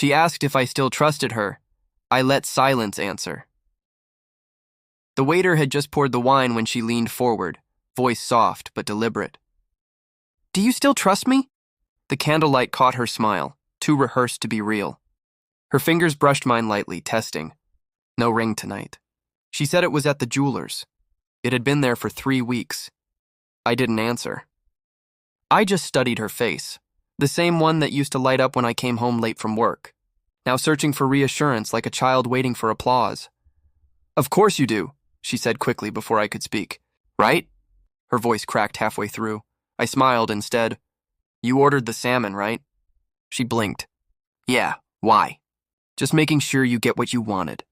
She asked if I still trusted her. I let silence answer. The waiter had just poured the wine when she leaned forward, voice soft but deliberate. "Do you still trust me?" The candlelight caught her smile, too rehearsed to be real. Her fingers brushed mine lightly, testing. No ring tonight. She said it was at the jeweler's. It had been there for 3 weeks. I didn't answer. I just studied her face, the same one that used to light up when I came home late from work, now searching for reassurance like a child waiting for applause. "Of course you do," she said quickly before I could speak. "Right?" Her voice cracked halfway through. I smiled instead. "You ordered the salmon, right?" She blinked. "Yeah, why?" "Just making sure you get what you wanted."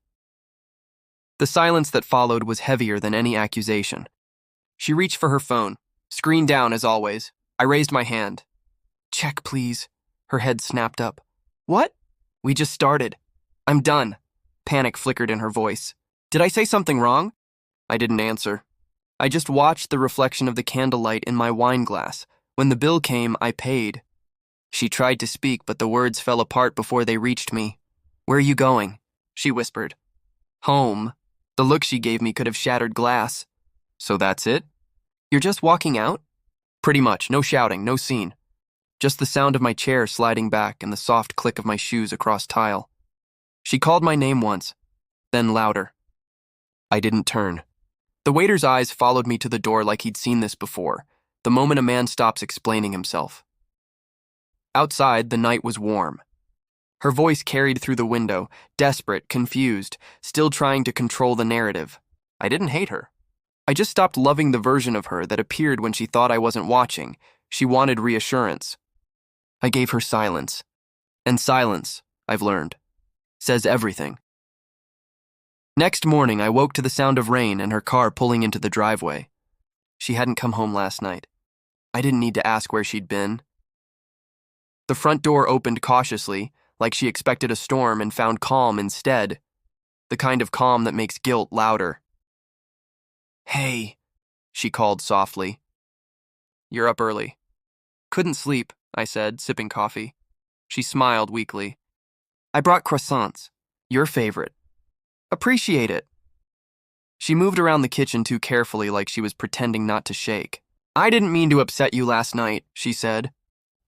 The silence that followed was heavier than any accusation. She reached for her phone, screen down as always. I raised my hand. "Check, please." Her head snapped up. "What?" "We just started. I'm done." Panic flickered in her voice. "Did I say something wrong?" I didn't answer. I just watched the reflection of the candlelight in my wine glass. When the bill came, I paid. She tried to speak, but the words fell apart before they reached me. "Where are you going?" she whispered. "Home." The look she gave me could have shattered glass. "So that's it? You're just walking out?" "Pretty much. No shouting, no scene. Just the sound of my chair sliding back and the soft click of my shoes across tile." She called my name once, then louder. I didn't turn. The waiter's eyes followed me to the door like he'd seen this before, the moment a man stops explaining himself. Outside, the night was warm. Her voice carried through the window, desperate, confused, still trying to control the narrative. I didn't hate her. I just stopped loving the version of her that appeared when she thought I wasn't watching. She wanted reassurance. I gave her silence. And silence, I've learned, says everything. Next morning, I woke to the sound of rain and her car pulling into the driveway. She hadn't come home last night. I didn't need to ask where she'd been. The front door opened cautiously, like she expected a storm and found calm instead. The kind of calm that makes guilt louder. "Hey," she called softly. "You're up early." "Couldn't sleep," I said, sipping coffee. She smiled weakly. "I brought croissants. Your favorite." "Appreciate it." She moved around the kitchen too carefully, like she was pretending not to shake. "I didn't mean to upset you last night," she said.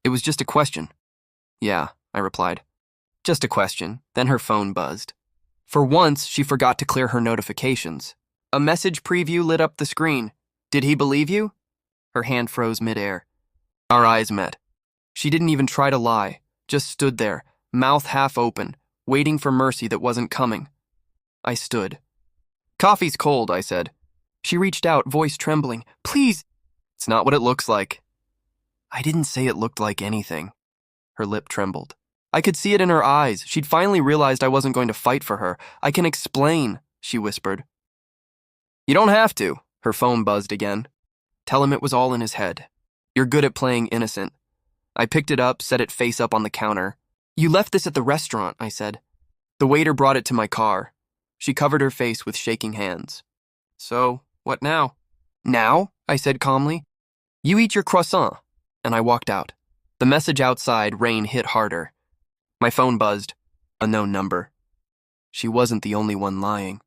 "It was just a question." "Yeah," I replied. "Just a question." Then her phone buzzed. For once, she forgot to clear her notifications. A message preview lit up the screen. "Did he believe you?" Her hand froze midair. Our eyes met. She didn't even try to lie, just stood there, mouth half open, waiting for mercy that wasn't coming. I stood. "Coffee's cold," I said. She reached out, voice trembling. "Please." "It's not what it looks like." I didn't say it looked like anything. Her lip trembled. I could see it in her eyes. She'd finally realized I wasn't going to fight for her. "I can explain," she whispered. "You don't have to." Her phone buzzed again. "Tell him it was all in his head. You're good at playing innocent." I picked it up, set it face up on the counter. "You left this at the restaurant," I said. The waiter brought it to my car. She covered her face with shaking hands. "So, what now?" "Now?" I said calmly. "You eat your croissant." And I walked out. The message outside, rain hit harder. My phone buzzed. A known number. She wasn't the only one lying.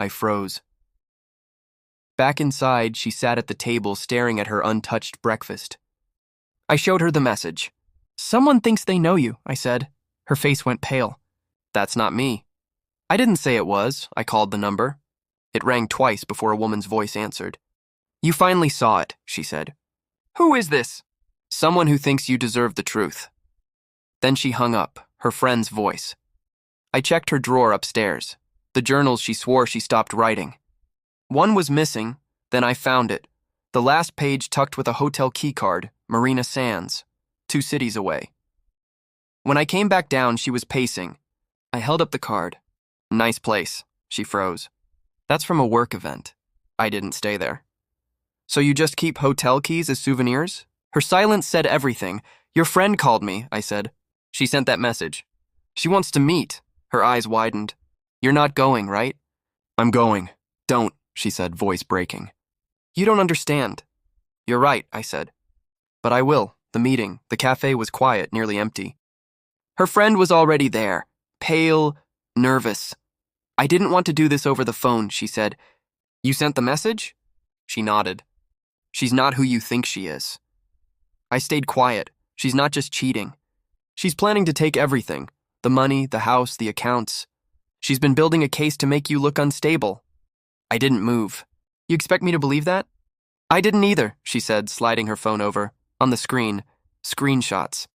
I froze. Back inside, she sat at the table staring at her untouched breakfast. I showed her the message. "Someone thinks they know you," I said. Her face went pale. "That's not me." I didn't say it was. I called the number. It rang twice before a woman's voice answered. "You finally saw it," she said. "Who is this?" "Someone who thinks you deserve the truth." Then she hung up, her friend's voice. I checked her drawer upstairs, the journals she swore she stopped writing. One was missing, then I found it. The last page tucked with a hotel keycard, Marina Sands, 2 cities away. When I came back down, she was pacing. I held up the card. "Nice place." She froze. "That's from a work event." I didn't stay there. "So you just keep hotel keys as souvenirs?" Her silence said everything. "Your friend called me," I said. "She sent that message. She wants to meet." Her eyes widened. "You're not going, right?" "I'm going." "Don't," she said, voice breaking. "You don't understand." "You're right," I said. "But I will." The meeting, the cafe was quiet, nearly empty. Her friend was already there, pale, nervous. I didn't want to do this over the phone, she said. You sent the message? She nodded. She's not who you think she is. I stayed quiet. She's not just cheating. She's planning to take everything. The money, the house, the accounts. She's been building a case to make you look unstable. I didn't move. You expect me to believe that? I didn't either, she said, sliding her phone over. On the screen, screenshots.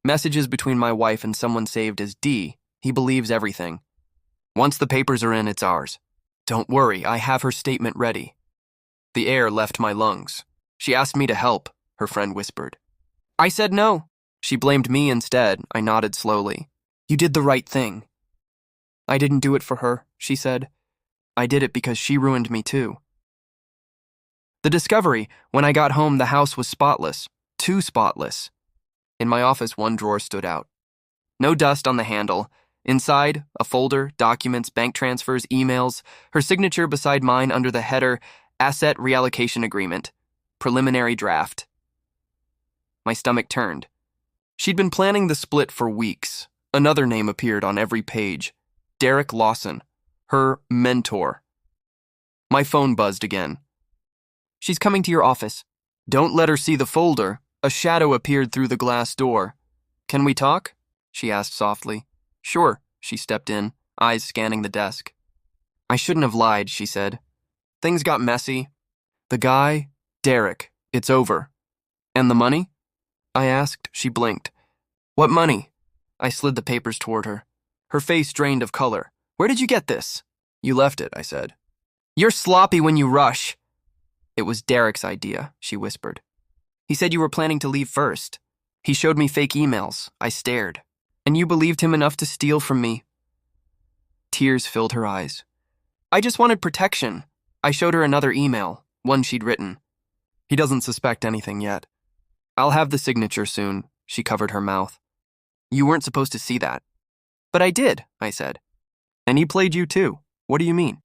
Messages between my wife and someone saved as D. He believes everything. Once the papers are in, it's ours. Don't worry, I have her statement ready. The air left my lungs. She asked me to help, her friend whispered. I said no. She blamed me instead. I nodded slowly. You did the right thing. I didn't do it for her, she said. I did it because she ruined me too. The discovery, when I got home, the house was spotless. Too spotless. In my office, one drawer stood out. No dust on the handle. Inside, a folder, documents, bank transfers, emails, her signature beside mine under the header, Asset Reallocation Agreement, Preliminary Draft. My stomach turned. She'd been planning the split for weeks. Another name appeared on every page. Derek Lawson, her mentor. My phone buzzed again. She's coming to your office. Don't let her see the folder. A shadow appeared through the glass door. Can we talk? She asked softly. Sure, she stepped in, eyes scanning the desk. I shouldn't have lied, she said. Things got messy. The guy, Derek, it's over. And the money? I asked. She blinked. What money? I slid the papers toward her. Her face drained of color. Where did you get this? You left it, I said. You're sloppy when you rush. It was Derek's idea, she whispered. He said you were planning to leave first. He showed me fake emails. I stared. And you believed him enough to steal from me. Tears filled her eyes. I just wanted protection. I showed her another email, one she'd written. He doesn't suspect anything yet. I'll have the signature soon, she covered her mouth. You weren't supposed to see that. But I did, I said. And he played you too. What do you mean?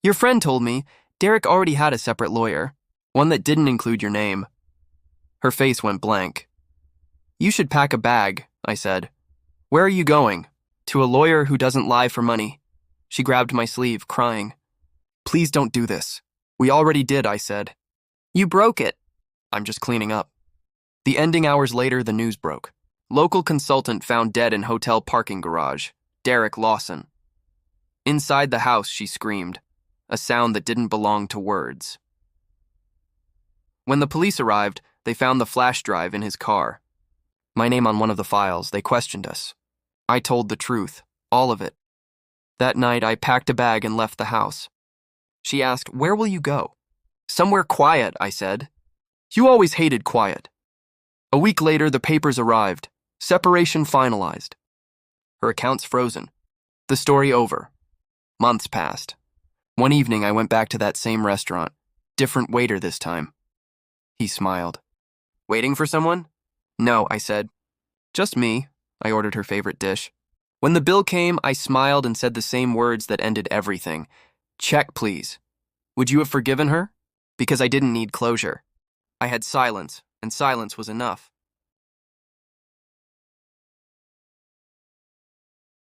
Your friend told me Derek already had a separate lawyer, one that didn't include your name. Her face went blank. You should pack a bag, I said. Where are you going? To a lawyer who doesn't lie for money. She grabbed my sleeve, crying. Please don't do this. We already did, I said. You broke it. I'm just cleaning up. The ending hours later, the news broke. Local consultant found dead in hotel parking garage. Derek Lawson. Inside the house, she screamed, a sound that didn't belong to words. When the police arrived, they found the flash drive in his car. My name on one of the files. They questioned us. I told the truth, all of it. That night, I packed a bag and left the house. She asked, where will you go? Somewhere quiet, I said. You always hated quiet. A week later, the papers arrived. Separation finalized. Her account's frozen. The story over. Months passed. One evening, I went back to that same restaurant. Different waiter this time. He smiled. Waiting for someone? No, I said. Just me. I ordered her favorite dish. When the bill came, I smiled and said the same words that ended everything. Check, please. Would you have forgiven her? Because I didn't need closure. I had silence, and silence was enough.